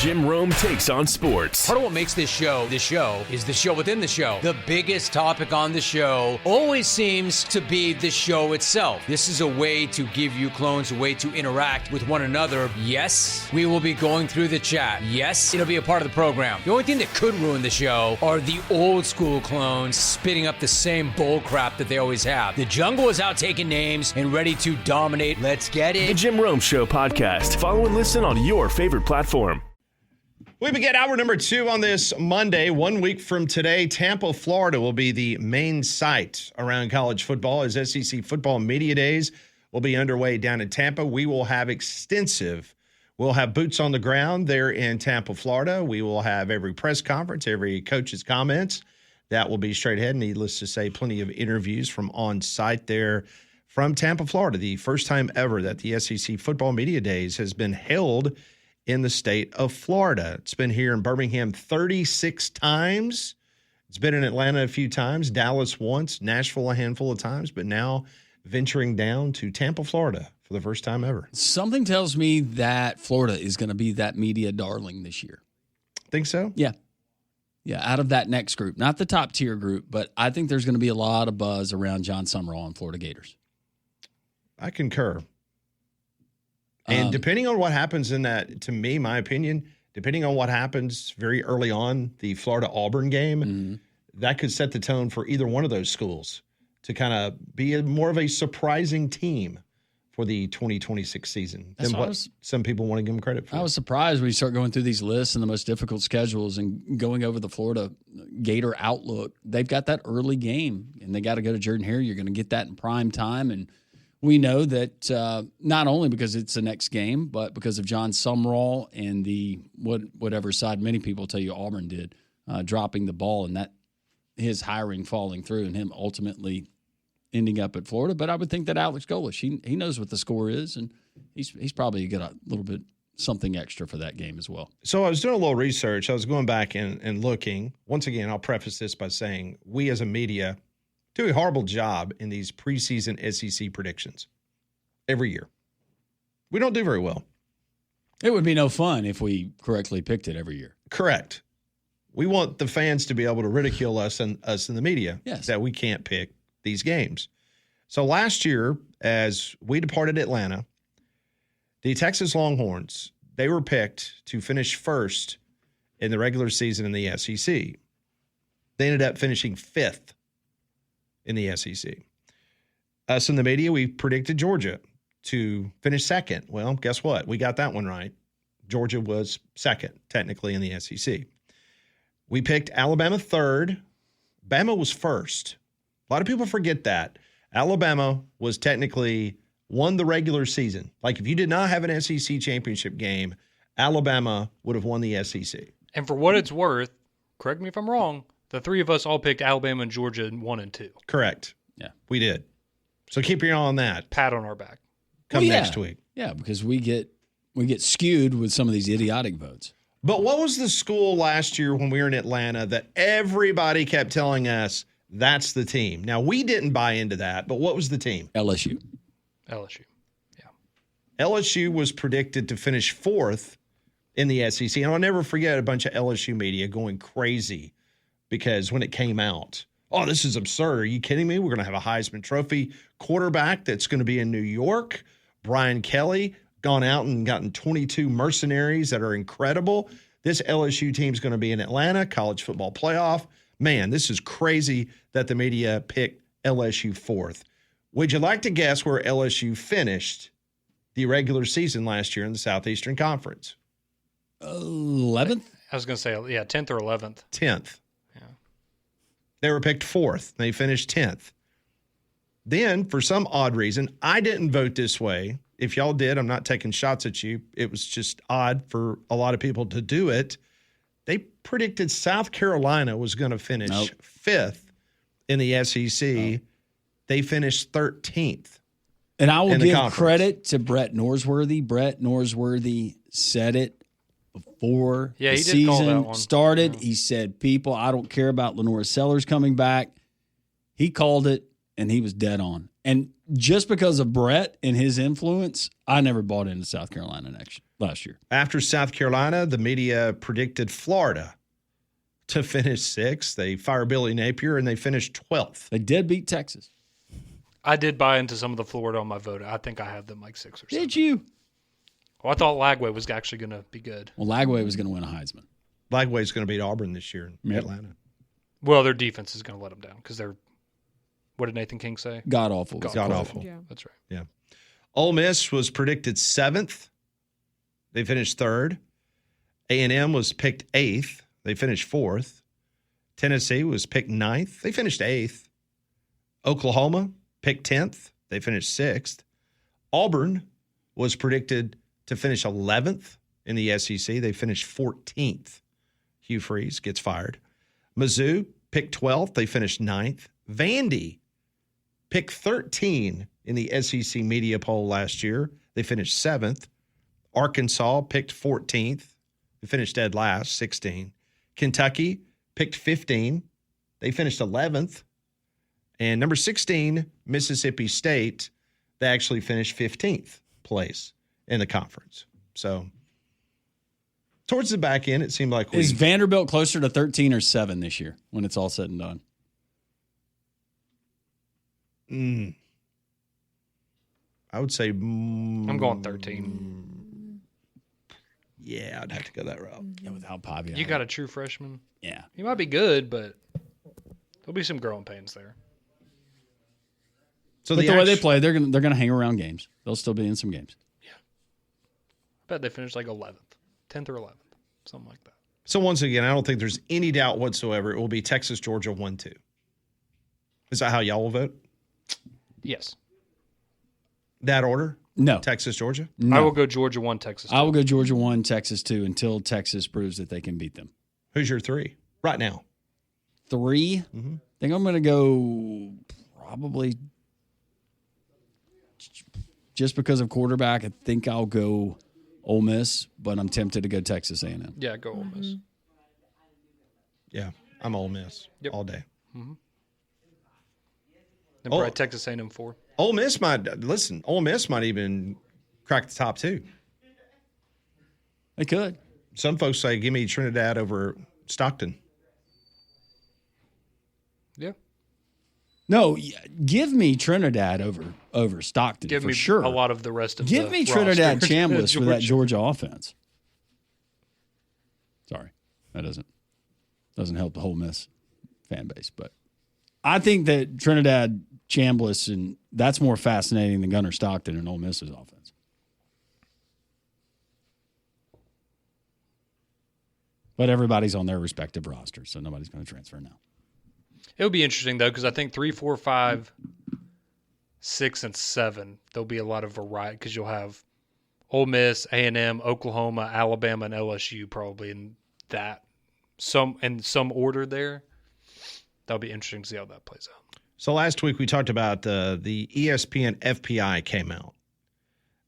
Jim Rome takes on sports. Part of what makes this show is the show within the show. The biggest topic on the show always seems to be the show itself. This is a way to give you clones a way to interact with one another. Yes, we will be going through the chat. Yes, it'll be a part of the program. The only thing that could ruin the show are the old school clones spitting up the same bull crap that they always have. The jungle is out taking names and ready to dominate. Let's get it. The Jim Rome Show podcast. Follow and listen on your favorite platform. We begin hour number 2 on this Monday. 1 week from today, Tampa, Florida will be the main site around college football as SEC Football Media Days will be underway down in Tampa. We'll have boots on the ground there in Tampa, Florida. We will have every press conference, every coach's comments. That will be straight ahead. Needless to say, plenty of interviews from on site there from Tampa, Florida. The first time ever that the SEC Football Media Days has been held in the state of Florida. It's been here in Birmingham 36 times. It's been in Atlanta a few times, Dallas once, Nashville a handful of times, but now venturing down to Tampa, Florida for the first time ever. Something tells me that Florida is going to be that media darling this year. Think so? Yeah. Yeah, out of that next group. Not the top tier group, but I think there's going to be a lot of buzz around John Summerall and Florida Gators. I concur. And depending on what happens in that, to me, my opinion, depending on what happens very early on, the Florida-Auburn game, that could set the tone for either one of those schools to kind of be more of a surprising team for the 2026 season than what some people want to give them credit for. I was surprised when you start going through these lists and the most difficult schedules and going over the Florida Gator outlook. They've got that early game, and they got to go to Jordan-Hare. You're going to get that in prime time, and we know that not only because it's the next game, but because of John Summerall and the whatever side many people tell you Auburn did, dropping the ball and that his hiring falling through and him ultimately ending up at Florida. But I would think that Alex Golesh, he knows what the score is, and he's probably got a little bit something extra for that game as well. So I was doing a little research. I was going back and looking. Once again, I'll preface this by saying we as a media do a horrible job in these preseason SEC predictions every year. We don't do very well. It would be no fun if we correctly picked it every year. Correct. We want the fans to be able to ridicule us in the media that we can't pick these games. So last year, as we departed Atlanta, the Texas Longhorns, they were picked to finish first in the regular season in the SEC. They ended up finishing 5th in the SEC. Us in the media, we predicted Georgia to finish 2nd. Well, guess what? We got that one right. Georgia was 2nd, technically, in the SEC. We picked Alabama 3rd. Bama was 1st. A lot of people forget that. Alabama was technically won the regular season. Like, if you did not have an SEC championship game, Alabama would have won the SEC. And for what it's worth, correct me if I'm wrong, the three of us all picked Alabama and Georgia in 1 and 2. Correct. Yeah. We did. So keep your eye on that. Pat on our back. Come next week. Yeah, because we get skewed with some of these idiotic votes. But what was the school last year when we were in Atlanta that everybody kept telling us that's the team? Now, we didn't buy into that, but what was the team? LSU. Yeah. LSU was predicted to finish 4th in the SEC. And I'll never forget a bunch of LSU media going crazy because when it came out, oh, this is absurd. Are you kidding me? We're going to have a Heisman Trophy quarterback that's going to be in New York. Brian Kelly gone out and gotten 22 mercenaries that are incredible. This LSU team's going to be in Atlanta, college football playoff. Man, this is crazy that the media picked LSU 4th. Would you like to guess where LSU finished the regular season last year in the Southeastern Conference? 11th? I was going to say, 10th or 11th. 10th. Yeah. They were picked 4th. They finished 10th. Then, for some odd reason, I didn't vote this way. If y'all did, I'm not taking shots at you. It was just odd for a lot of people to do it. They predicted South Carolina was going to finish 5th in the SEC. They finished 13th. And I will give credit to Brett Norsworthy. Brett Norsworthy said it before the season started. Yeah. He said, people, I don't care about Lenora Sellers coming back. He called it, and he was dead on. And just because of Brett and his influence, I never bought into South Carolina last year. After South Carolina, the media predicted Florida to finish 6th. They fired Billy Napier, and they finished 12th. They did beat Texas. I did buy into some of the Florida on my vote. I think I had them like 6 or 7. Did you? Well, I thought Lagway was actually going to be good. Well, Lagway was going to win a Heisman. Lagway's going to beat Auburn this year in Atlanta. Well, their defense is going to let them down because they're – what did Nathan King say? God awful. God awful. Yeah. That's right. Yeah. Ole Miss was predicted 7th. They finished 3rd. A&M was picked 8th. They finished 4th. Tennessee was picked 9th. They finished 8th. Oklahoma picked 10th. They finished 6th. Auburn was predicted to finish 11th in the SEC. They finished 14th. Hugh Freeze gets fired. Mizzou picked 12th. They finished 9th. Vandy picked 13 in the SEC media poll last year. They finished 7th. Arkansas picked 14th. They finished dead last, 16. Kentucky picked 15. They finished 11th. And number 16, Mississippi State, they actually finished 15th place in the conference. So towards the back end, it seemed like Is Vanderbilt closer to 13 or 7 this year when it's all said and done? I would say I'm going 13. Yeah, I'd have to go that route. Yeah, without Pavia. You got a true freshman. Yeah. He might be good, but there'll be some growing pains there. So the way they play, they're gonna hang around games. They'll still be in some games. Yeah. I bet they finished like 11th, 10th or 11th, something like that. So once again, I don't think there's any doubt whatsoever it will be Texas, Georgia 1-2. Is that how y'all will vote? Yes. That order? No. Texas, Georgia? No. I will go Georgia 1, Texas 2. I will go Georgia 1, Texas 2 until Texas proves that they can beat them. Who's your 3 right now? 3? Mm-hmm. I think I'm going to go probably just because of quarterback. I think I'll go Ole Miss, but I'm tempted to go Texas A&M. Yeah, go Ole Miss. Yeah, I'm Ole Miss all day. Mm-hmm. Then probably Texas A&M 4. Ole Miss might even crack the top 2. They could. Some folks say, give me Trinidad over Stockton. Yeah. No, give me Trinidad over Stockton. Give me sure. a lot of the rest of Give the me Trinidad roster. Chambliss for that Georgia offense. Sorry, that doesn't help the whole Miss fan base, but I think that Trinidad Chambliss, and that's more fascinating than Gunnar Stockton and Ole Miss's offense. But everybody's on their respective rosters, so nobody's going to transfer now. It would be interesting, though, because I think 3, 4, 5, 6, and 7, there'll be a lot of variety because you'll have Ole Miss, A&M, Oklahoma, Alabama, and LSU probably in some order there. That'll be interesting to see how that plays out. So last week we talked about the ESPN FPI came out.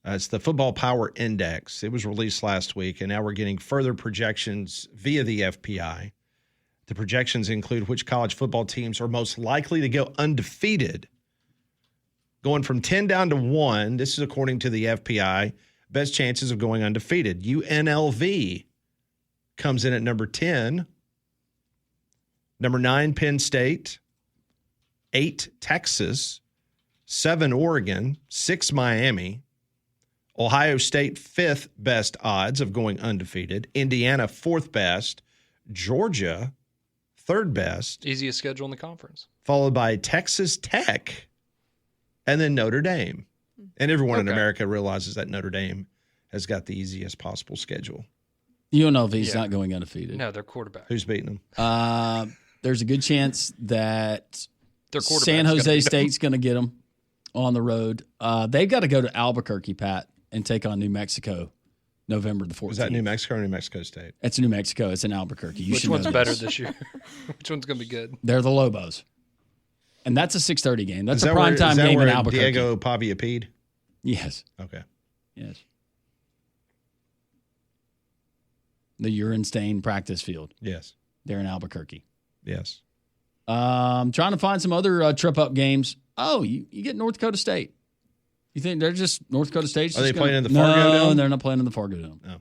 It's the Football Power Index. It was released last week, and now we're getting further projections via the FPI. The projections include which college football teams are most likely to go undefeated. Going from 10 down to 1, this is according to the FPI, best chances of going undefeated. UNLV comes in at number 10. Number 9, Penn State. 8, Texas. 7, Oregon. 6, Miami. Ohio State, 5th best odds of going undefeated. Indiana, 4th best. Georgia, 3rd best. Easiest schedule in the conference. Followed by Texas Tech and then Notre Dame. And everyone in America realizes that Notre Dame has got the easiest possible schedule. UNLV's not going undefeated. No, their quarterback. Who's beating them? There's a good chance that their San Jose State's going to get them on the road. They've got to go to Albuquerque, Pat, and take on New Mexico November the 14th. Is that New Mexico or New Mexico State? It's New Mexico. It's in Albuquerque. Which one's better this year? Which one's going to be good? They're the Lobos. And that's a 6:30 game. That's a primetime game in Albuquerque. Diego Pavia peed? Yes. Okay. Yes. The urine stain practice field. Yes. They're in Albuquerque. Yes. Trying to find some other trip-up games. Oh, you get North Dakota State. You think they're just North Dakota State? Are they playing in the Fargo Dome? No, they're not playing in the Fargo Dome. No.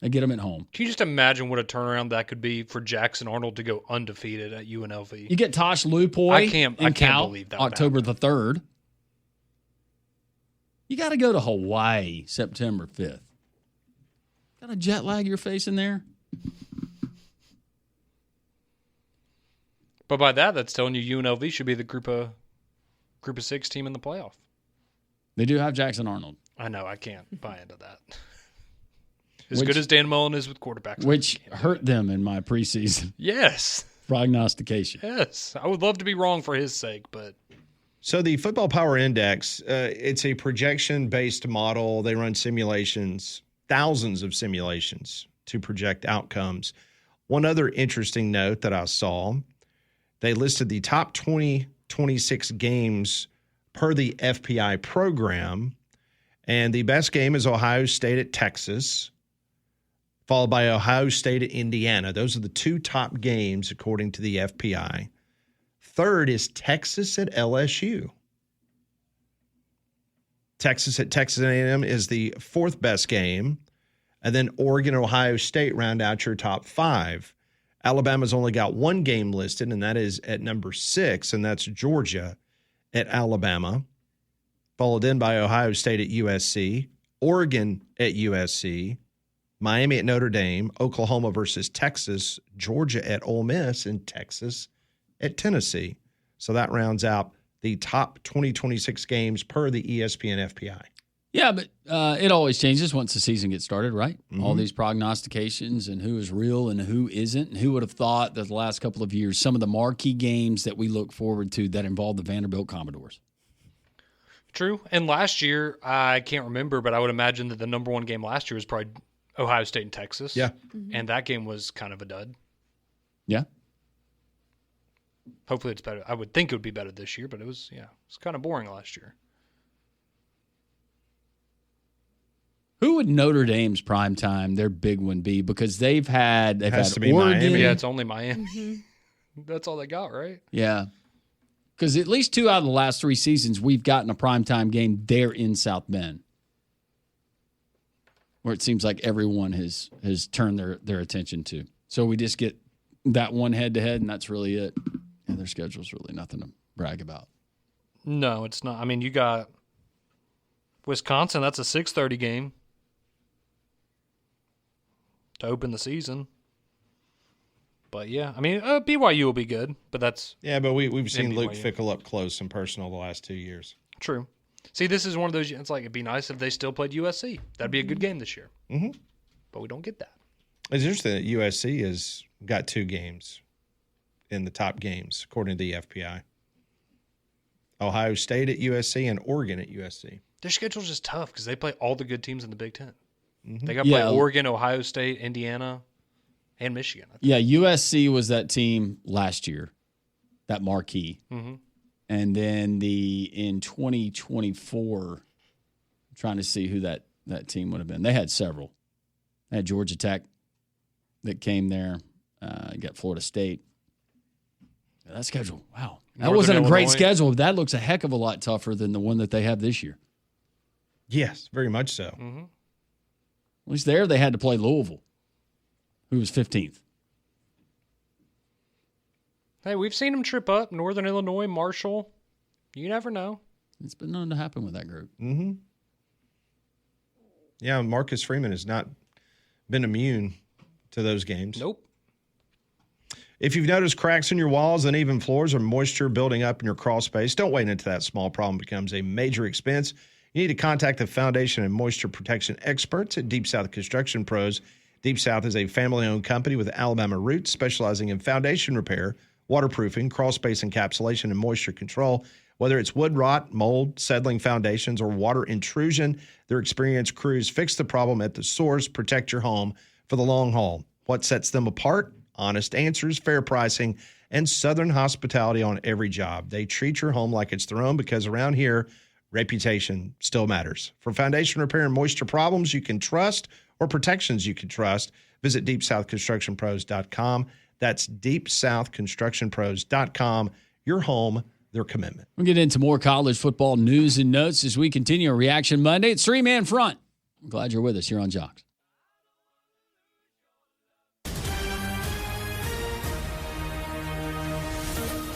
They get them at home. Can you just imagine what a turnaround that could be for Jackson Arnold to go undefeated at UNLV? You get Tosh Lupoy I can't believe that would October happen. the 3rd. You got to go to Hawaii September 5th. Got a jet lag you're facing there? But by that's telling you UNLV should be the group of 6 team in the playoff. They do have Jackson Arnold. I know. I can't buy into that. As good as Dan Mullen is with quarterbacks. Which hurt them in my preseason Yes. prognostication. Yes. I would love to be wrong for his sake, but. So the Football Power Index, it's a projection-based model. They run simulations, thousands of simulations to project outcomes. One other interesting note that I saw, they listed the top 26 games per the FPI program, and the best game is Ohio State at Texas, followed by Ohio State at Indiana. Those are the two top games according to the FPI. Third is Texas at LSU. Texas at Texas A&M is the fourth best game, and then Oregon and Ohio State round out your top 5. Alabama's only got one game listed, and that is at number 6, and that's Georgia at Alabama, followed in by Ohio State at USC, Oregon at USC, Miami at Notre Dame, Oklahoma versus Texas, Georgia at Ole Miss, and Texas at Tennessee. So that rounds out the top 2026 games per the ESPN FPI. Yeah, but it always changes once the season gets started, right? Mm-hmm. All these prognostications and who is real and who isn't. And who would have thought that the last couple of years, some of the marquee games that we look forward to that involve the Vanderbilt Commodores. True. And last year, I can't remember, but I would imagine that the number one game last year was probably Ohio State and Texas. Yeah. Mm-hmm. And that game was kind of a dud. Yeah. Hopefully it's better. I would think it would be better this year, but it was kind of boring last year. Who would Notre Dame's primetime, their big one, be? Because they've had to be Oregon. Miami. Yeah, it's only Miami. Mm-hmm. That's all they got, right? Yeah. Because at least 2 out of the last 3 seasons, we've gotten a primetime game there in South Bend, where it seems like everyone has turned their attention to. So we just get that one head-to-head, and that's really it. And their schedule's really nothing to brag about. No, it's not. I mean, you got Wisconsin. That's a 6:30 game to open the season. But, yeah, I mean, BYU will be good, but that's... Yeah, but we've seen BYU. Luke Fickell up close and personal the last 2 years. True. See, this is one of those... It's like, it'd be nice if they still played USC. That'd be a good game this year. Mm-hmm. But we don't get that. It's interesting that USC has got 2 games in the top games, according to the FPI. Ohio State at USC and Oregon at USC. Their schedule's just tough because they play all the good teams in the Big Ten. Mm-hmm. They got to play Oregon, Ohio State, Indiana, and Michigan. Yeah, USC was that team last year, that marquee. Mm-hmm. And then in 2024, I'm trying to see who that team would have been. They had several. They had Georgia Tech that came there. You got Florida State. That schedule, wow. That Northern wasn't a great Illinois. schedule. But that looks a heck of a lot tougher than the one that they have this year. Yes, very much so. Mm-hmm. At least there they had to play Louisville, who was 15th. Hey, we've seen them trip up. Northern Illinois, Marshall. You never know. It's been known to happen with that group. Mm-hmm. Yeah, Marcus Freeman has not been immune to those games. Nope. If you've noticed cracks in your walls, uneven floors, or moisture building up in your crawl space, don't wait until that small problem becomes a major expense. You need to contact the foundation and moisture protection experts at Deep South Construction Pros. Deep South is a family-owned company with Alabama roots specializing in foundation repair, waterproofing, crawl space encapsulation, and moisture control. Whether it's wood rot, mold, settling foundations, or water intrusion, their experienced crews fix the problem at the source, protect your home for the long haul. What sets them apart? Honest answers, fair pricing, and Southern hospitality on every job. They treat your home like it's their own because around here, reputation still matters. For foundation repair and moisture problems you can trust or protections you can trust, visit DeepSouthConstructionPros.com. That's DeepSouthConstructionPros.com. Your home, their commitment. We'll get into more college football news and notes as we continue our Reaction Monday. It's three-man front. I'm glad you're with us here on Jocks.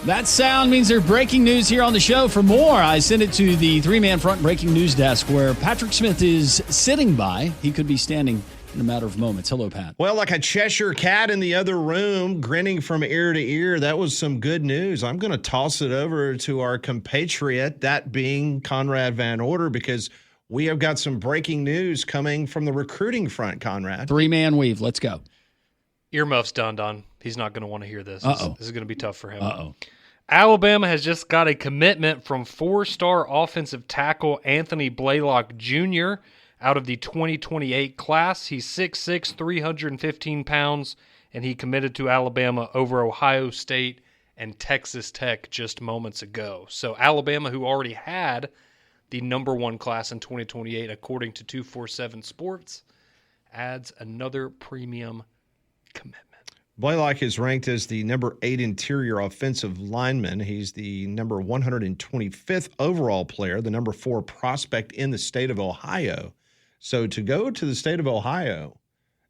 That sound means there's breaking news here on the show. For more, I send it to the three-man front breaking news desk where Patrick Smith is sitting by. He could be standing in a matter of moments. Hello, Pat. Well, like a Cheshire cat in the other room, grinning from ear to ear, that was some good news. I'm going to toss it over to our compatriot, that being Conrad Van Order, because we have got some breaking news coming from the recruiting front, Conrad. Three-man weave. Let's go. Earmuffs done, Don. He's not going to want to hear this. Uh-oh. This is going to be tough for him. Uh-oh. Alabama has just got a commitment from four-star offensive tackle Anthony Blaylock Jr. out of the 2028 class. He's 6'6", 315 pounds, and he committed to Alabama over Ohio State and Texas Tech just moments ago. So Alabama, who already had the number one class in 2028, according to 247 Sports, adds another premium commitment. Blaylock is ranked as the number 8 interior offensive lineman. He's the number 125th overall player, the number 4 prospect in the state of Ohio. So to go to the state of Ohio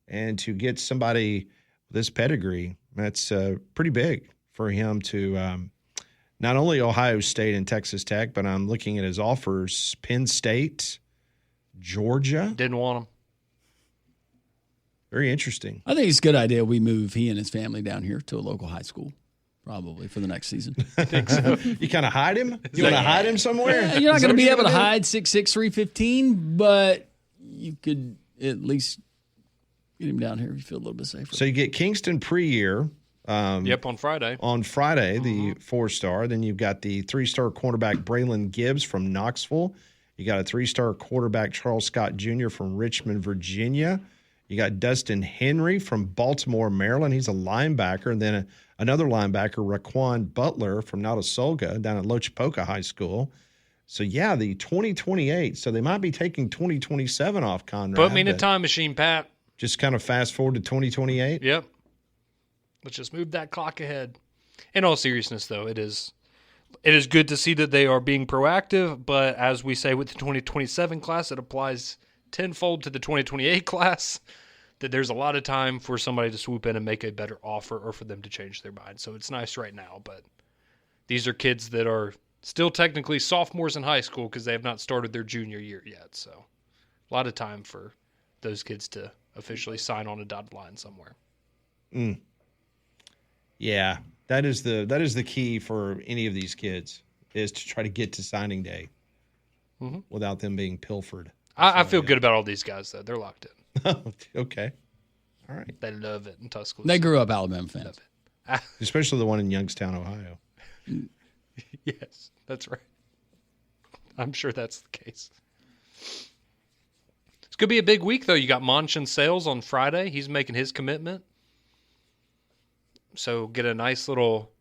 and to get somebody with this pedigree, that's pretty big for him to not only Ohio State and Texas Tech, but I'm looking at his offers, Penn State, Georgia. Didn't want him. Very interesting. I think it's a good idea we move he and his family down here to a local high school, probably for the next season. I think so. You kind of hide him? You want to hide him somewhere? Yeah, you're not going to be able to hide 6'6", 315, but you could at least get him down here if you feel a little bit safer. So you get Kingston pre-year. On Friday. On Friday, the 4-star. Then you've got the 3-star cornerback Braylon Gibbs from Knoxville. You got a 3-star quarterback Charles Scott Jr. from Richmond, Virginia. You got Dustin Henry from Baltimore, Maryland. He's a linebacker. And then another linebacker, Raquan Butler from Notasulga down at Lochapoka High School. So, yeah, the 2028. So they might be taking 2027 off, Conrad. Put me in a time machine, Pat. Just kind of fast forward to 2028? Yep. Let's just move that clock ahead. In all seriousness, though, it is good to see that they are being proactive, but as we say with the 2027 class, it applies tenfold to the 2028 class, that there's a lot of time for somebody to swoop in and make a better offer or for them to change their mind. So it's nice right now, but these are kids that are still technically sophomores in high school because they have not started their junior year yet. So a lot of time for those kids to officially sign on a dotted line somewhere. Yeah, that is the key for any of these kids, is to try to get to signing day without them being pilfered. I feel good about all these guys, though. They're locked in. Okay. All right. They love it in Tuscaloosa. They grew up Alabama fans. Especially the one in Youngstown, Ohio. Yes, that's right. I'm sure that's the case. It's going to be a big week, though. You got Monchin Sales on Friday. He's making his commitment. So get a nice little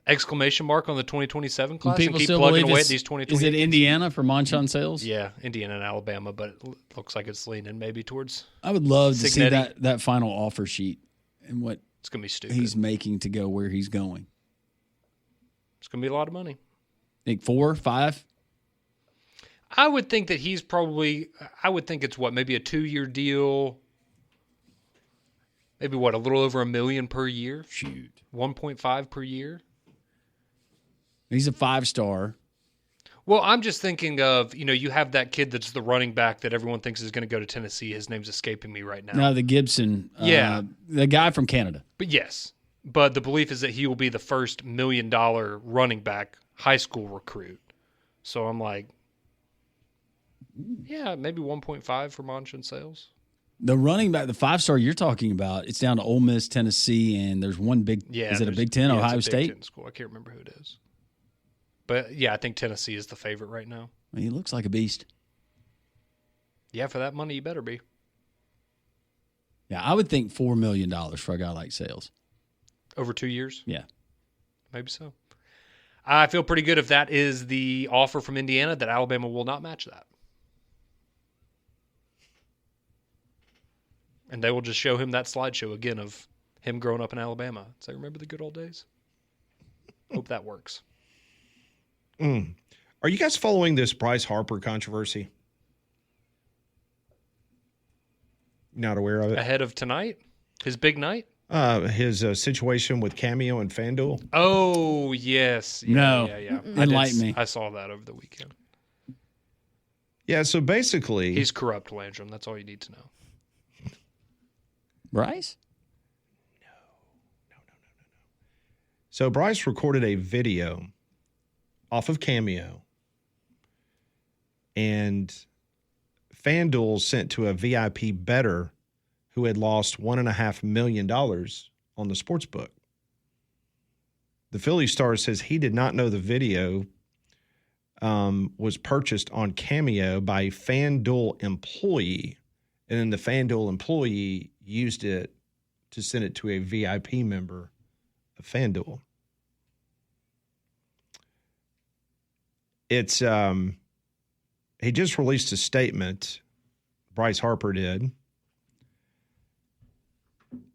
exclamation mark on the 2027 class and keep plugging away at these 2028. Is it Indiana for Monchin Sales? Yeah, Indiana and Alabama, but it looks like it's leaning maybe towards I would love to see Signetti. that final offer sheet and what it's going to be stupid. he's making to go where he's going. It's going to be a lot of money. Think 4, 5? I would think that he's probably – I would think it's maybe a 2-year deal. Maybe a little over $1 million per year? Shoot. 1.5 per year? He's a 5-star. Well, I'm just thinking of, you have that kid that's the running back that everyone thinks is going to go to Tennessee. His name's escaping me right now. No, the Gibson. Yeah. The guy from Canada. But yes. But the belief is that he will be the first $1 million running back high school recruit. So I'm like, yeah, maybe 1.5 for Monchin Sales. The running back, the 5-star you're talking about, it's down to Ole Miss, Tennessee, and there's one big – is it a Big Ten, Ohio it's a State? Big Ten school. I can't remember who it is. But, yeah, I think Tennessee is the favorite right now. Well, he looks like a beast. Yeah, for that money, you better be. Yeah, I would think $4 million for a guy like Sales. Over 2 years? Yeah. Maybe so. I feel pretty good if that is the offer from Indiana, that Alabama will not match that. And they will just show him that slideshow again of him growing up in Alabama. Say, remember the good old days? Hope that works. Are you guys following this Bryce Harper controversy? Not aware of it? Ahead of tonight? His big night? His situation with Cameo and FanDuel. Oh, yes. Yeah, No. Yeah. Enlighten me. I saw that over the weekend. Yeah, so basically... He's corrupt, Landrum. That's all you need to know. Bryce? No. So Bryce recorded a video off of Cameo, and FanDuel sent to a VIP bettor who had lost $1.5 million on the sports book. The Philly Star says he did not know the video was purchased on Cameo by a FanDuel employee, and then the FanDuel employee used it to send it to a VIP member of FanDuel. It's he just released a statement, Bryce Harper did.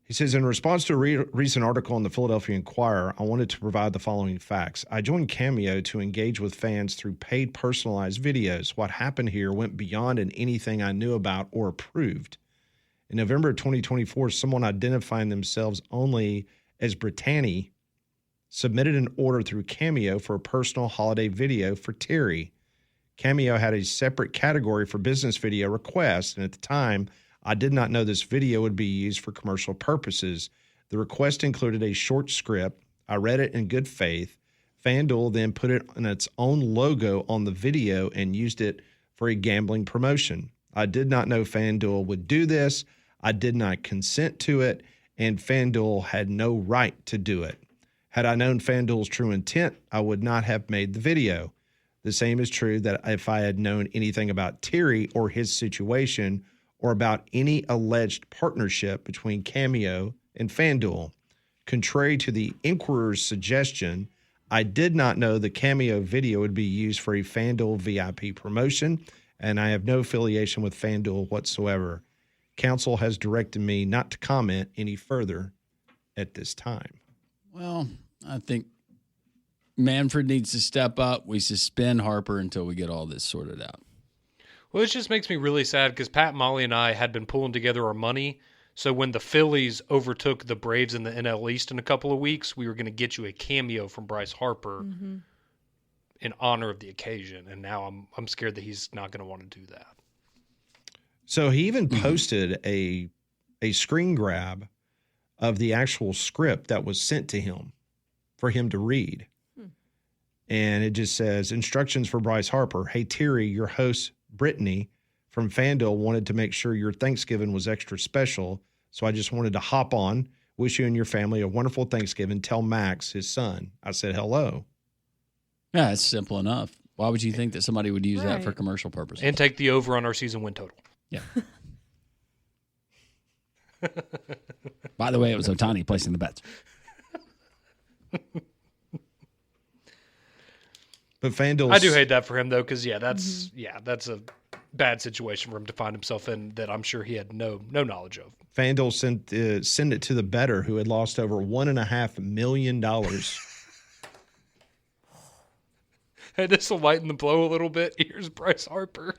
He says, in response to a recent article in the Philadelphia Inquirer, I wanted to provide the following facts. I joined Cameo to engage with fans through paid personalized videos. What happened here went beyond anything I knew about or approved. In November of 2024, someone identifying themselves only as Brittany submitted an order through Cameo for a personal holiday video for Terry. Cameo had a separate category for business video requests, and at the time, I did not know this video would be used for commercial purposes. The request included a short script. I read it in good faith. FanDuel then put it on its own logo on the video and used it for a gambling promotion. I did not know FanDuel would do this. I did not consent to it, and FanDuel had no right to do it. Had I known FanDuel's true intent, I would not have made the video. The same is true that if I had known anything about Terry or his situation or about any alleged partnership between Cameo and FanDuel. Contrary to the Inquirer's suggestion, I did not know the Cameo video would be used for a FanDuel VIP promotion, and I have no affiliation with FanDuel whatsoever. Counsel has directed me not to comment any further at this time. Well, I think Manfred needs to step up. We suspend Harper until we get all this sorted out. Well, it just makes me really sad because Pat, Molly, and I had been pulling together our money. So when the Phillies overtook the Braves in the NL East in a couple of weeks, we were going to get you a cameo from Bryce Harper in honor of the occasion. And now I'm scared that he's not going to want to do that. So he even posted a screen grab of the actual script that was sent to him for him to read. And it just says, instructions for Bryce Harper. Hey, Terry, your host, Brittany from FanDuel, wanted to make sure your Thanksgiving was extra special. So I just wanted to hop on, wish you and your family a wonderful Thanksgiving. Tell Max, his son, I said hello. Yeah, it's simple enough. Why would you think that somebody would use that for commercial purposes? And take the over on our season win total. Yeah. By the way, it was Ohtani placing the bets. But FanDuel, I do hate that for him though, because that's a bad situation for him to find himself in that I'm sure he had no knowledge of. FanDuel sent it to the bettor who had lost over $1.5 million. Hey, this will lighten the blow a little bit. Here's Bryce Harper.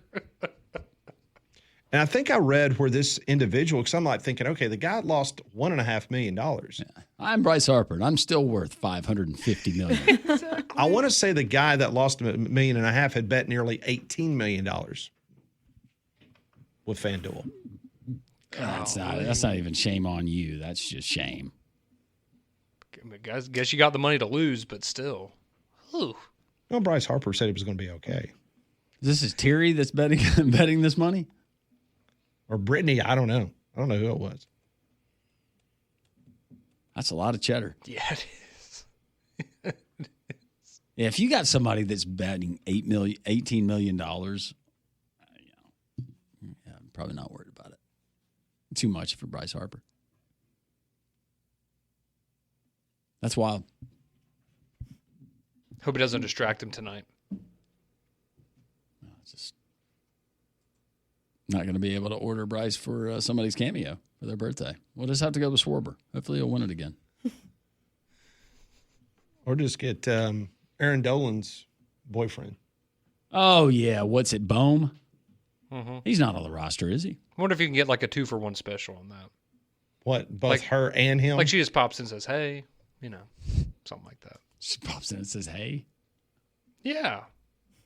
And I think I read where this individual, because I'm like thinking, okay, the guy lost $1.5 million. Yeah. I'm Bryce Harper, and I'm still worth $550 million. Exactly. I want to say the guy that lost $1.5 million had bet nearly $18 million with FanDuel. That's not even shame on you. That's just shame. Guess you got the money to lose, but still. Ooh. Well, Bryce Harper said it was going to be okay. This is Terry that's betting this money? Or Brittany, I don't know. I don't know who it was. That's a lot of cheddar. Yeah, it is. Yeah, if you got somebody that's betting $18 million, I'm probably not worried about it. Too much for Bryce Harper. That's wild. Hope it doesn't distract him tonight. Just not going to be able to order Bryce for somebody's cameo for their birthday. We'll just have to go with Schwarber. Hopefully he'll win it again. Or just get Aaron Dolan's boyfriend. Oh, yeah. What's it, Bohm? Mm-hmm. He's not on the roster, is he? I wonder if you can get like a 2-for-1 special on that. What, both like, her and him? Like she just pops in and says, hey, something like that. She pops in and says, hey. Yeah.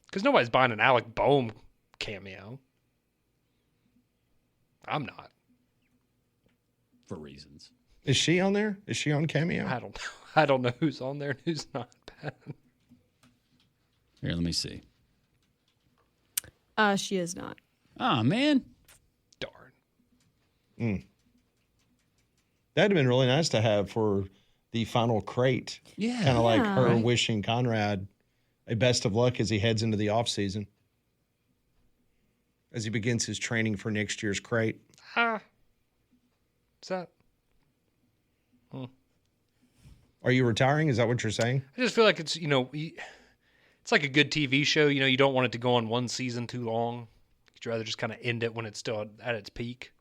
Because nobody's buying an Alec Bohm cameo. I'm not. For reasons. Is she on there? Is she on Cameo? I don't know. I don't know who's on there and who's not. Here, let me see. She is not. Oh, man. Darn. That'd have been really nice to have for the final crate. Yeah. Kind of like her right. wishing Conrad a best of luck as he heads into the offseason. As he begins his training for next year's crate. Is that? Are you retiring? Is that what you're saying? I just feel like it's, it's like a good TV show. You don't want it to go on one season too long. You'd rather just kind of end it when it's still at its peak.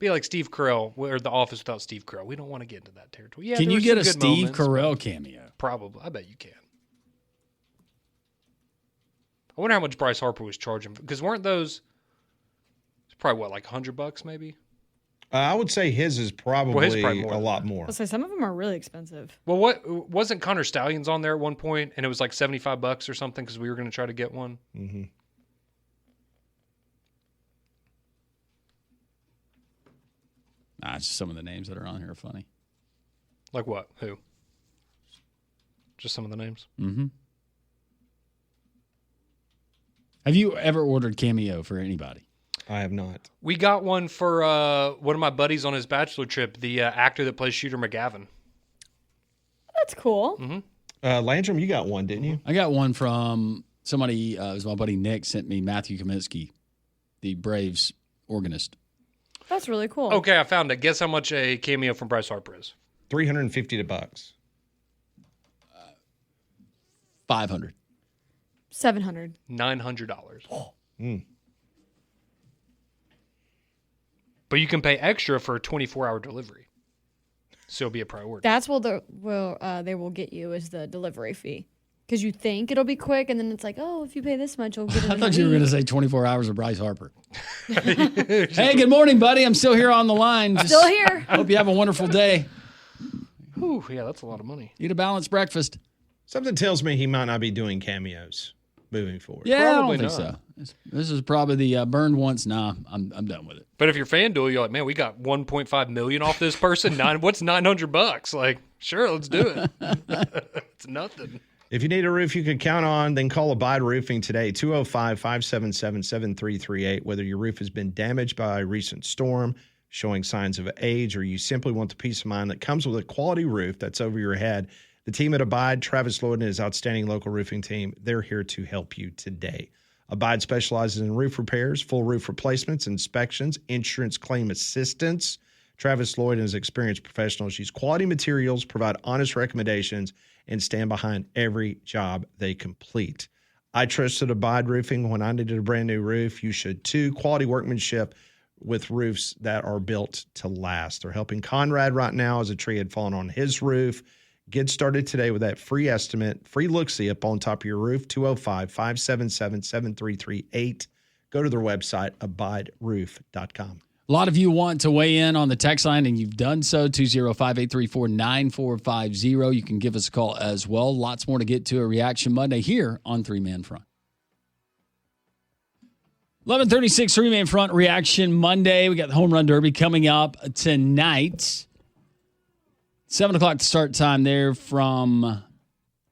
Be like Steve Carell or The Office without Steve Carell. We don't want to get into that territory. Yeah, can you get a Steve moments, Carell cameo? Probably. I bet you can. I wonder how much Bryce Harper was charging. Because weren't those, it's probably like $100 maybe? I would say his is probably, a lot more. I'll say some of them are really expensive. Well, what wasn't Connor Stallions on there at one point, and it was like $75 or something because we were going to try to get one. Mm-hmm. Just some of the names that are on here are funny. Like what? Who? Just some of the names. Mm-hmm. Have you ever ordered Cameo for anybody? I have not. We got one for one of my buddies on his bachelor trip, the actor that plays Shooter McGavin. That's cool. Mm-hmm. Landrum, you got one, didn't you? I got one from somebody. It was my buddy Nick sent me Matthew Kaminsky, the Braves organist. That's really cool. Okay, I found it. Guess how much a cameo from Bryce Harper is? $350. 500. 700. $900. But you can pay extra for a 24-hour delivery. So it'll be a priority. That's what they will get you is the delivery fee. Because you think it'll be quick, and then it's like, oh, if you pay this much, you'll get it. I thought you were going to say 24 hours of Bryce Harper. Hey, good morning, buddy. I'm still here on the line. Still here. Hope you have a wonderful day. Whew, yeah, that's a lot of money. Eat a balanced breakfast. Something tells me he might not be doing cameos moving forward. Yeah, Probably I don't think not. so. This is probably the burned once. Nah, I'm done with it. But if you're FanDuel, you're like, man, we got $1.5 million off this person. What's $900? Like, sure, let's do it. It's nothing. If you need a roof you can count on, then call Abide Roofing today, 205-577-7338. Whether your roof has been damaged by a recent storm, showing signs of age, or you simply want the peace of mind that comes with a quality roof that's over your head, the team at Abide, Travis Lloyd and his outstanding local roofing team, they're here to help you today. Abide specializes in roof repairs, full roof replacements, inspections, insurance claim assistance. Travis Lloyd and his experienced professionals use quality materials, provide honest recommendations, and stand behind every job they complete. I trusted Abide Roofing when I needed a brand new roof. You should too. Quality workmanship with roofs that are built to last. They're helping Conrad right now as a tree had fallen on his roof. Get started today with that free estimate, free look-see up on top of your roof, 205-577-7338. Go to their website, abideroof.com. A lot of you want to weigh in on the text line, and you've done so, 205-834-9450. You can give us a call as well. Lots more to get to a Reaction Monday here on Three Man Front. 11:36 Three Man Front Reaction Monday. We got the Home Run Derby coming up tonight. 7 o'clock to start time there from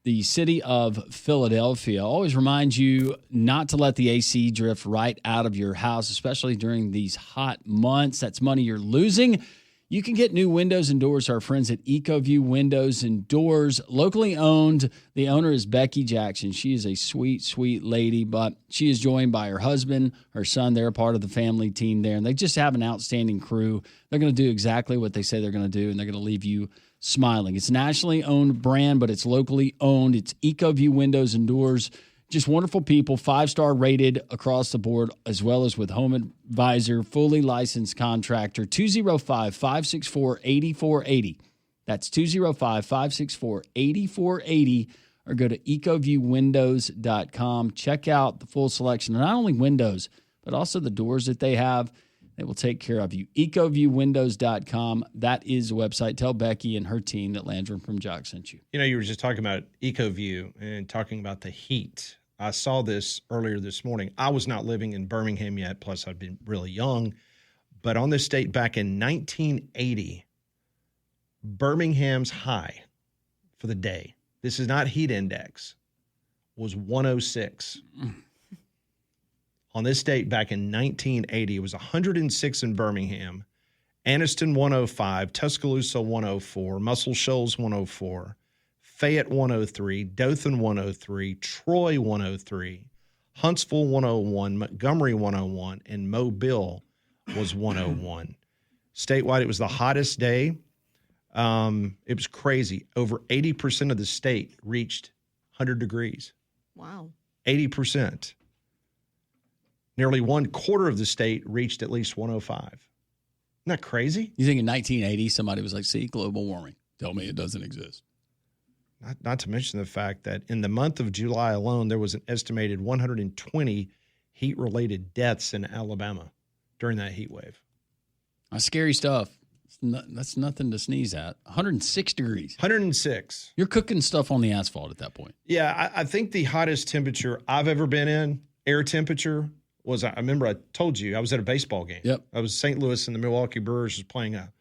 the city of Philadelphia. Always remind you not to let the AC drift right out of your house, especially during these hot months. That's money you're losing. You can get new windows and doors. Our friends at EcoView Windows and Doors, locally owned. The owner is Becky Jackson. She is a sweet, sweet lady, but she is joined by her husband, her son. They're part of the family team there, and they just have an outstanding crew. They're going to do exactly what they say they're going to do, and they're going to leave you smiling. It's a nationally owned brand, but it's locally owned. It's EcoView Windows and Doors. Just wonderful people, 5-star rated across the board, as well as with Home Advisor, fully licensed contractor, 205-564-8480. That's 205-564-8480, or go to ecoviewwindows.com. Check out the full selection of not only windows, but also the doors that they have. They will take care of you. ecoviewwindows.com. That is the website. Tell Becky and her team that Landrum from Jock sent you. You know, you were just talking about EcoView and talking about the heat. I saw this earlier this morning. I was not living in Birmingham yet, plus I'd been really young. But on this date back in 1980, Birmingham's high for the day, this is not heat index, was 106. On this date back in 1980, it was 106 in Birmingham, Anniston 105, Tuscaloosa 104, Muscle Shoals 104, Fayette 103, Dothan 103, Troy 103, Huntsville 101, Montgomery 101, and Mobile was 101. Statewide, it was the hottest day. It was crazy. Over 80% of the state reached 100 degrees. Wow. 80%. Nearly 1/4 of the state reached at least 105. Isn't that crazy? You think in 1980 somebody was like, see, global warming. Tell me it doesn't exist. Not to mention the fact that in the month of July alone, there was an estimated 120 heat-related deaths in Alabama during that heat wave. That's scary stuff. That's nothing to sneeze at. 106 degrees. 106. You're cooking stuff on the asphalt at that point. Yeah, I think the hottest temperature I've ever been in, air temperature, was, I remember I told you, I was at a baseball game. Yep. I was St. Louis and the Milwaukee Brewers was playing a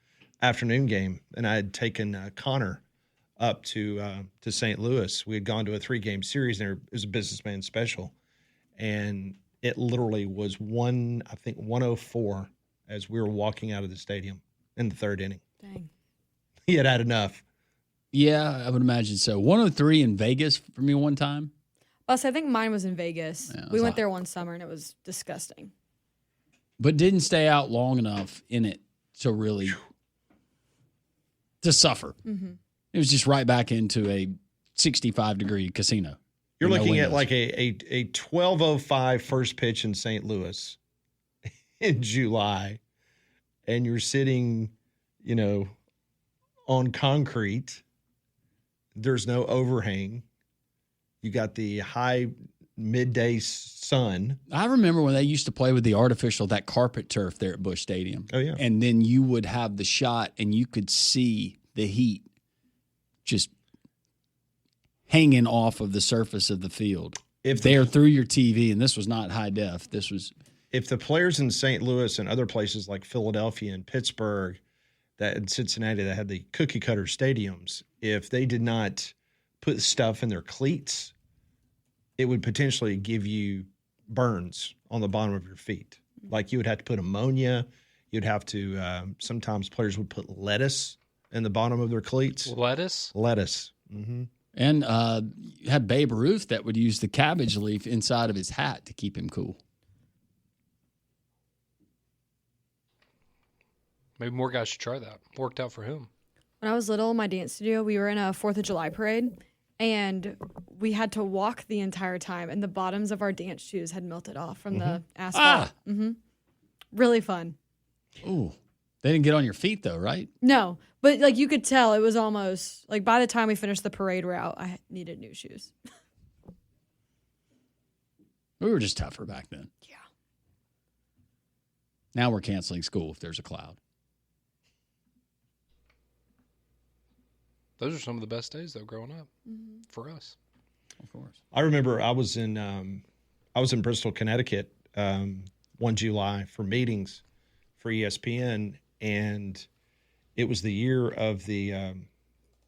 afternoon game, and I had taken Connor up to St. Louis. We had gone to a 3-game series, and it was a businessman special. And it literally was 104 as we were walking out of the stadium in the 3rd inning. Dang. He had had enough. Yeah, I would imagine so. 103 in Vegas for me one time. Plus, I think mine was in Vegas. Yeah, we went there one summer, and it was disgusting. But didn't stay out long enough in it to really to suffer. Mm-hmm. It was just right back into a 65-degree casino. You're looking at like a 12:05 first pitch in St. Louis in July, and you're sitting, on concrete. There's no overhang. You got the high midday sun. I remember when they used to play with that carpet turf there at Busch Stadium. Oh, yeah. And then you would have the shot, and you could see the heat just hanging off of the surface of the field. Through your TV, and this was not high def. If the players in St. Louis and other places like Philadelphia and Pittsburgh, and Cincinnati that had the cookie cutter stadiums, if they did not put stuff in their cleats, it would potentially give you burns on the bottom of your feet. Like you would have to put ammonia. You'd have to, sometimes players would put lettuce in the bottom of their cleats. Lettuce? Lettuce. Mm-hmm. And you had Babe Ruth that would use the cabbage leaf inside of his hat to keep him cool. Maybe more guys should try that. Worked out for whom? When I was little in my dance studio, we were in a 4th of July parade, and we had to walk the entire time, and the bottoms of our dance shoes had melted off from the asphalt. Mm-hmm. Really fun. Ooh. They didn't get on your feet, though, right? No, but like you could tell it was almost like by the time we finished the parade route, I needed new shoes. We were just tougher back then. Yeah. Now we're canceling school if there's a cloud. Those are some of the best days, though, growing up for us. Of course. I remember I was in Bristol, Connecticut, one July for meetings for ESPN, and it was the year of the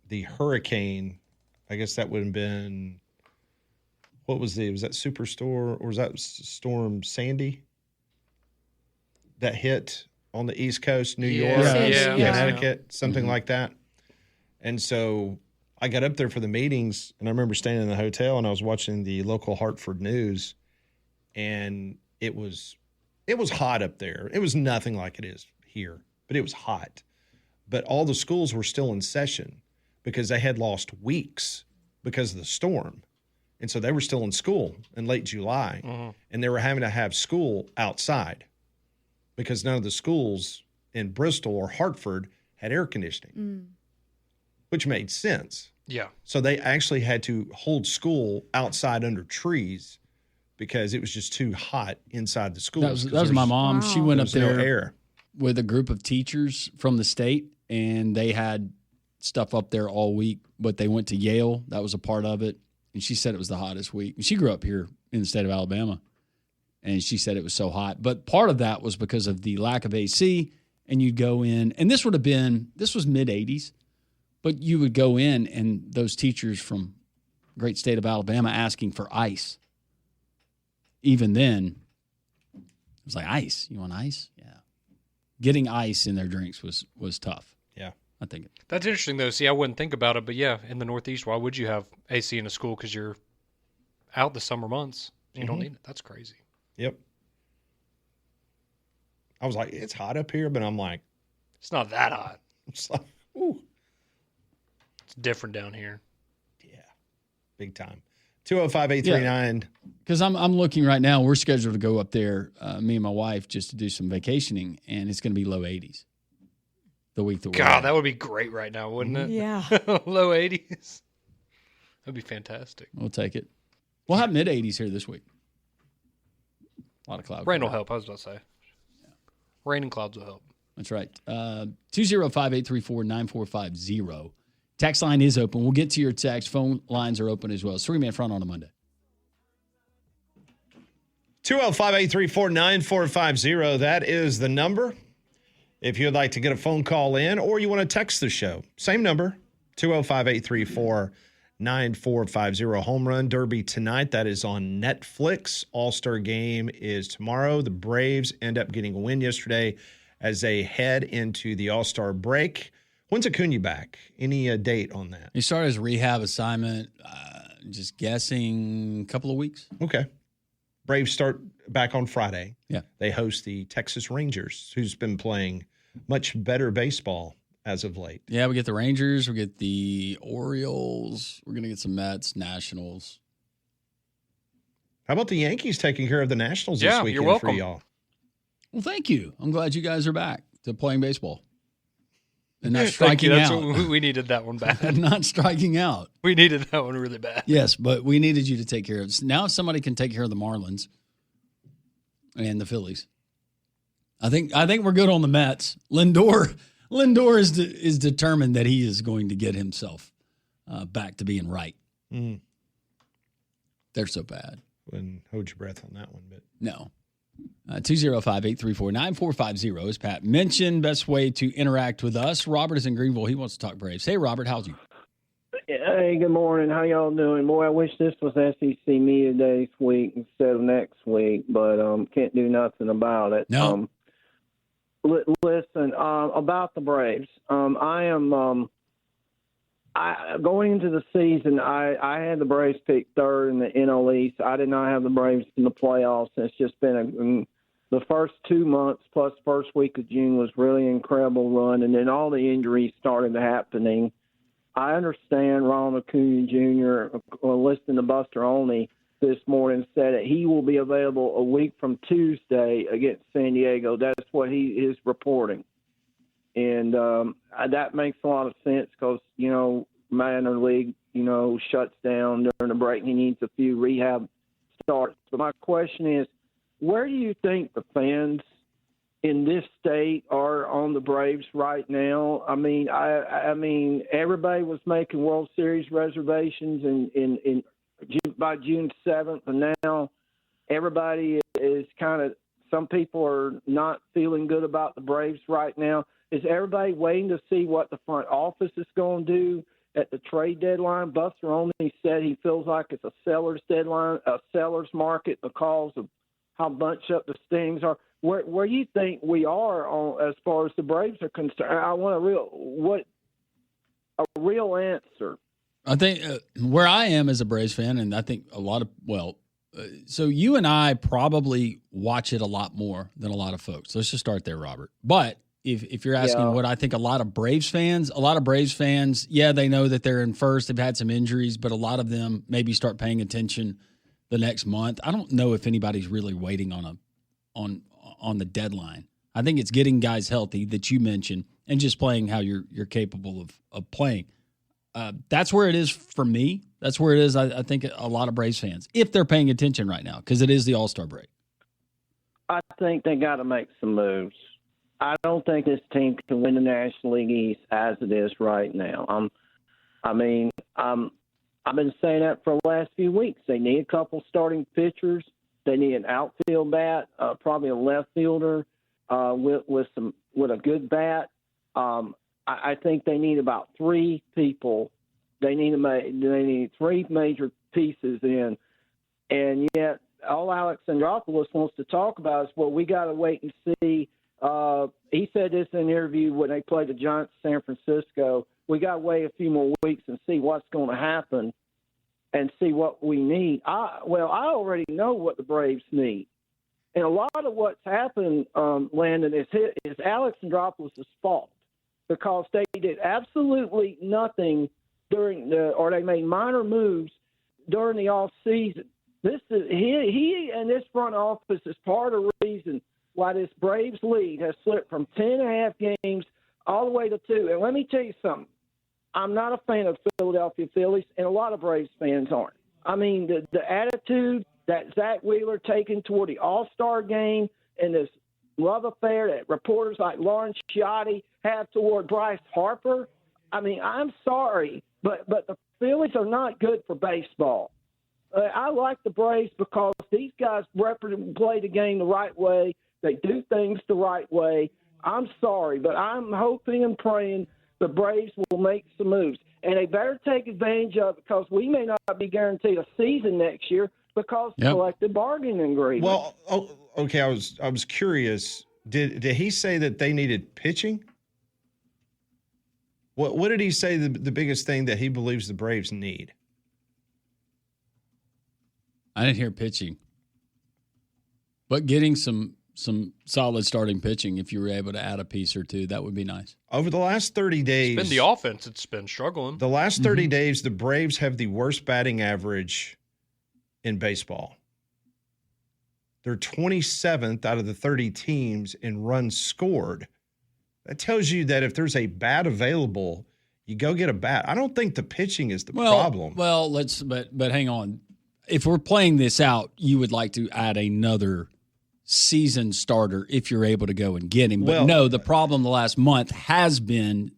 hurricane. I guess that would have been, was that Superstorm, or was that Storm Sandy that hit on the East Coast, New York, Connecticut, something like that. And so I got up there for the meetings, and I remember staying in the hotel, and I was watching the local Hartford news, and it was hot up there. It was nothing like it is here, but it was hot. But all the schools were still in session because they had lost weeks because of the storm. And so they were still in school in late July, and they were having to have school outside because none of the schools in Bristol or Hartford had air conditioning, which made sense. Yeah. So they actually had to hold school outside under trees because it was just too hot inside the schools. That was my mom. Wow. She went up there no air. With a group of teachers from the state, and they had stuff up there all week, but they went to Yale. That was a part of it. And she said it was the hottest week. And she grew up here in the state of Alabama, and she said it was so hot. But part of that was because of the lack of AC, and you'd go in, and this was mid-'80s, but you would go in, and those teachers from great state of Alabama asking for ice. Even then, it was like, ice? You want ice? Yeah. Getting ice in their drinks was tough. Yeah. I think. That's interesting, though. See, I wouldn't think about it, but yeah, in the Northeast, why would you have AC in a school? Because you're out the summer months. You don't need it. That's crazy. Yep. I was like, it's hot up here, but I'm like, it's not that hot. It's like, ooh. It's different down here. Yeah. Big time. 205-839. Because I'm looking right now. We're scheduled to go up there, me and my wife, just to do some vacationing, and it's going to be low 80s. The week that we're God, that would be great right now, wouldn't it? Yeah. Low 80s. That'd be fantastic. We'll take it. We'll have mid 80s here this week. A lot of clouds. Rain will help, I was about to say. Yeah. Rain and clouds will help. That's right. 205-834-9450. Text line is open. We'll get to your text. Phone lines are open as well. It's 3-Man Front on a Monday. 205-834-9450. That is the number. If you'd like to get a phone call in or you want to text the show, same number, 205-834-9450. Home Run Derby tonight. That is on Netflix. All-Star Game is tomorrow. The Braves end up getting a win yesterday as they head into the All-Star break. When's Acuna back? Any date on that? He started his rehab assignment, just guessing, a couple of weeks. Okay. Braves start back on Friday. Yeah. They host the Texas Rangers, who's been playing much better baseball as of late. Yeah, we get the Rangers, we get the Orioles, we're going to get some Mets, Nationals. How about the Yankees taking care of the Nationals this weekend you're welcome. for y'all? Well, thank you. I'm glad you guys are back to playing baseball. And not striking out. We needed that one bad. And not striking out. We needed that one really bad. Yes, but we needed you to take care of it. Now somebody can take care of the Marlins and the Phillies. I think we're good on the Mets. Lindor is determined that he is going to get himself back to being right. Mm. They're so bad. Wouldn't hold your breath on that one, but no. 205-834-9450 is Pat mentioned. Best way to interact with us. Robert is in Greenville. He wants to talk Braves. Hey, Robert, how's you? Hey, good morning. How y'all doing? Boy, I wish this was SEC Media Day this week instead of next week, but can't do nothing about it. No. Listen, about the Braves. Going into the season, I had the Braves picked third in the NL East. I did not have the Braves in the playoffs. It's just been the first 2 months plus first week of June was really an incredible run, and then all the injuries started happening. I understand Ronald Acuna Jr. Listening to Buster Olney this morning said that he will be available a week from Tuesday against San Diego. That's what he is reporting. And that makes a lot of sense because, minor league, shuts down during the break. He needs a few rehab starts. But my question is, where do you think the fans in this state are on the Braves right now? I mean, I mean, everybody was making World Series reservations by June 7th, and now everybody is kind of – some people are not feeling good about the Braves right now. Is everybody waiting to see what the front office is going to do at the trade deadline? Buster Olney said he feels like it's a seller's deadline, a seller's market because of how bunched up the standings are. Where do you think we are on as far as the Braves are concerned? I want a real answer. I think where I am as a Braves fan, and I think a lot of so you and I probably watch it a lot more than a lot of folks. Let's just start there, Robert. But if you're asking what I think, a lot of Braves fans, they know that they're in first. They've had some injuries, but a lot of them maybe start paying attention the next month. I don't know if anybody's really waiting on the deadline. I think it's getting guys healthy that you mentioned and just playing how you're capable of playing. That's where it is for me. That's where it is, I think, a lot of Braves fans, if they're paying attention right now, because it is the All-Star break. I think they got to make some moves. I don't think this team can win the National League East as it is right now. I've been saying that for the last few weeks. They need a couple starting pitchers. They need an outfield bat, probably a left fielder with a good bat. I think they need about three people. They need three major pieces in, and yet all Alex Andropoulos wants to talk about is, well, we got to wait and see. He said this in an interview when they played the Giants in San Francisco. We got to wait a few more weeks and see what's going to happen and see what we need. I already know what the Braves need. And a lot of what's happened, Landon, is Alex Andropoulos' fault, because they did absolutely nothing or they made minor moves during the off season. He and this front office is part of the reason why this Braves lead has slipped from 10.5 games all the way to 2. And let me tell you something. I'm not a fan of Philadelphia Phillies, and a lot of Braves fans aren't. I mean, the attitude that Zach Wheeler taken toward the All-Star game and this love affair that reporters like Lauren Ciotti have toward Bryce Harper, I mean, I'm sorry, but the Phillies are not good for baseball. I like the Braves because these guys play the game the right way. They do things the right way. I'm sorry, but I'm hoping and praying the Braves will make some moves. And they better take advantage of it, because we may not be guaranteed a season next year because of collective bargaining agreement. Well, okay, I was curious. Did he say that they needed pitching? What did he say the biggest thing that he believes the Braves need? I didn't hear pitching, but getting some solid starting pitching, if you were able to add a piece or two, that would be nice. Over the last 30 days, it's been the offense that's been struggling. The last 30 days, the Braves have the worst batting average in baseball. They're 27th out of the 30 teams in runs scored. That tells you that if there's a bat available, you go get a bat. I don't think the pitching is the problem. Well, but hang on. If we're playing this out, you would like to add another season starter if you're able to go and get him. But no, the problem the last month has been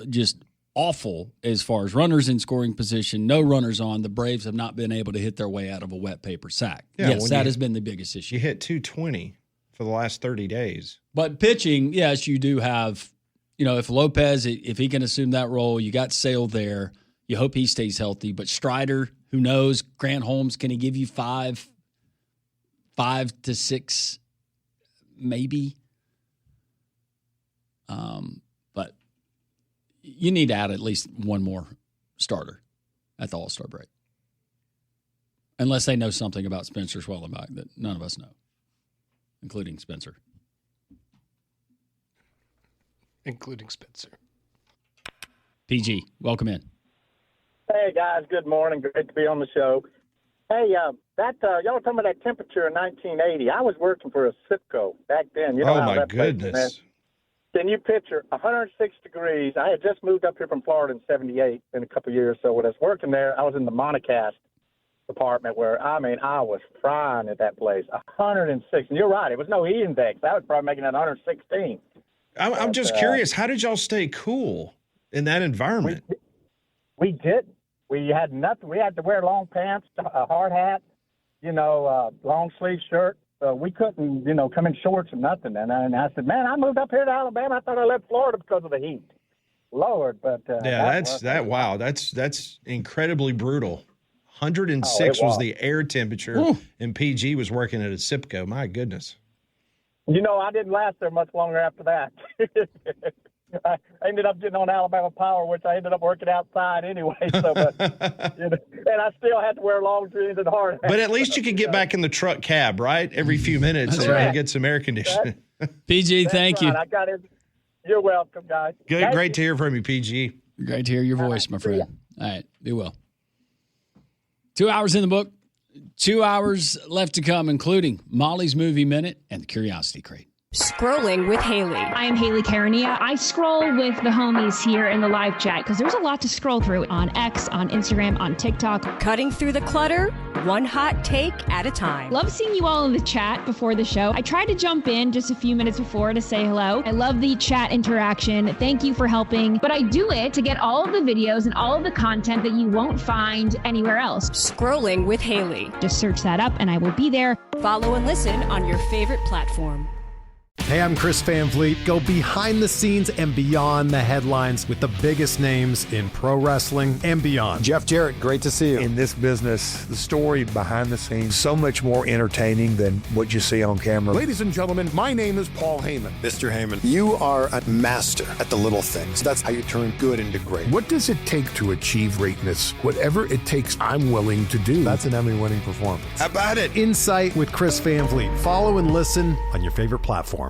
just awful as far as runners in scoring position, no runners on. The Braves have not been able to hit their way out of a wet paper sack. Yeah, yes, that has been the biggest issue. You hit 220 for the last 30 days. But pitching, yes, you do have, if Lopez, if he can assume that role, you got Sale there. You hope he stays healthy. But Strider, who knows? Grant Holmes, can he give you 5 to 6, maybe? But you need to add at least one more starter at the All-Star break. Unless they know something about Spencer Schwellenbach that none of us know, including Spencer. PG, welcome in. Hey, guys. Good morning. Great to be on the show. Hey, y'all were talking about that temperature in 1980. I was working for a SIPCO back then. Oh, my goodness. Can you picture 106 degrees? I had just moved up here from Florida in 78 in a couple of years. So when I was working there, I was in the monocast department where, I was frying at that place. 106. And you're right. It was no heat index. I was probably making that 116. I'm just curious. How did y'all stay cool in that environment? We didn't. We had nothing. We had to wear long pants, a hard hat, long sleeve shirt. We couldn't, come in shorts or nothing. And I said, man, I moved up here to Alabama. I thought I left Florida because of the heat. Lord, but wow. That's incredibly brutal. 106 was the air temperature, and PG was working at a SIPCO. My goodness. I didn't last there much longer after that. I ended up getting on Alabama Power, which I ended up working outside anyway. So, and I still had to wear long jeans and hard hats. But at least you could get back in the truck cab, right? Every few minutes and get some air conditioning. PG, thank you. I got in. You're welcome, guys. Good, great to hear from you, PG. Great to hear your voice, my friend. All right, be well. 2 hours in the book, 2 hours left to come, including Molly's Movie Minute and the Curiosity Crate. Scrolling with Haley. I am Haley Carania. I scroll with the homies here in the live chat because there's a lot to scroll through on X, on Instagram, on TikTok. Cutting through the clutter, one hot take at a time. Love seeing you all in the chat before the show. I try to jump in just a few minutes before to say hello. I love the chat interaction. Thank you for helping. But I do it to get all of the videos and all of the content that you won't find anywhere else. Scrolling with Haley. Just search that up and I will be there. Follow and listen on your favorite platform. Hey, I'm Chris Van Vliet. Go behind the scenes and beyond the headlines with the biggest names in pro wrestling and beyond. Jeff Jarrett, great to see you. In this business, the story behind the scenes, so much more entertaining than what you see on camera. Ladies and gentlemen, my name is Paul Heyman. Mr. Heyman, you are a master at the little things. That's how you turn good into great. What does it take to achieve greatness? Whatever it takes, I'm willing to do. That's an Emmy-winning performance. How about it? Insight with Chris Van Vliet. Follow and listen on your favorite platform.